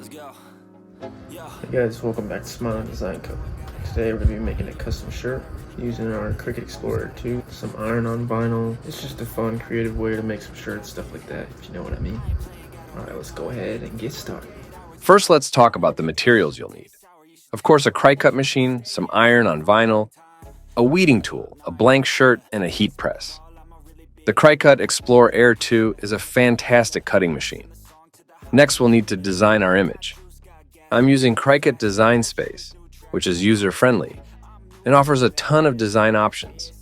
Hey guys, welcome back to Smiling Design Co. Today we're going to be making a custom shirt using our Cricut Explore Air 2, some iron-on vinyl. It's just a fun, creative way to make some shirts, stuff like that, if you know what I mean. Alright, let's go ahead and get started. First, let's talk about the materials you'll need. Of course, a Cricut machine, some iron on vinyl, a weeding tool, a blank shirt, and a heat press. The Cricut Explore Air 2 is a fantastic cutting machine. Next, we'll need to design our image. I'm using Cricut Design Space, which is user-friendly and offers a ton of design options.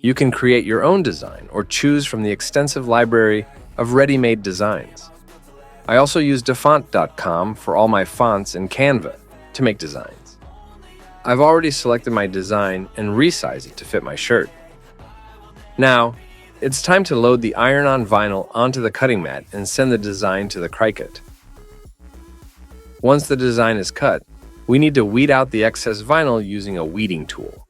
You can create your own design or choose from the extensive library of ready-made designs. I also use dafont.com for all my fonts and Canva to make designs. I've already selected my design and resized it to fit my shirt. Now, it's time to load the iron-on vinyl onto the cutting mat and send the design to the Cricut. Once the design is cut, we need to weed out the excess vinyl using a weeding tool.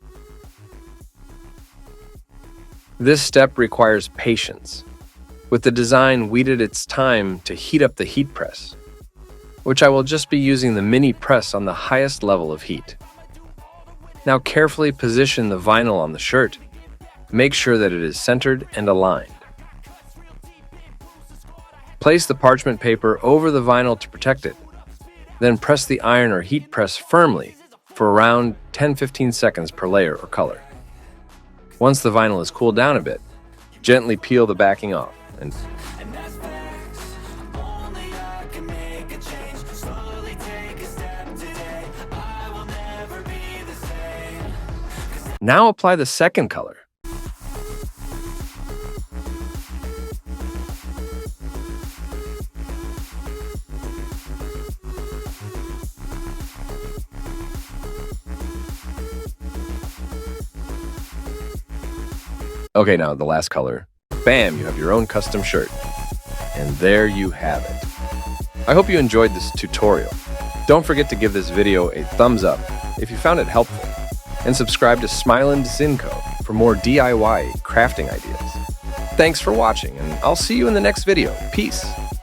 This step requires patience. With the design weeded, it's time to heat up the heat press, which I will just be using the mini press on the highest level of heat. Now carefully position the vinyl on the shirt. Make sure that it is centered and aligned. Place the parchment paper over the vinyl to protect it. Then press the iron or heat press firmly for around 10-15 seconds per layer or color. Once the vinyl is cooled down a bit, gently peel the backing off. Now apply the second color. Okay, now the last color. Bam, you have your own custom shirt. And there you have it. I hope you enjoyed this tutorial. Don't forget to give this video a thumbs up if you found it helpful. And subscribe to Smilin' Design Co. for more DIY crafting ideas. Thanks for watching, and I'll see you in the next video. Peace.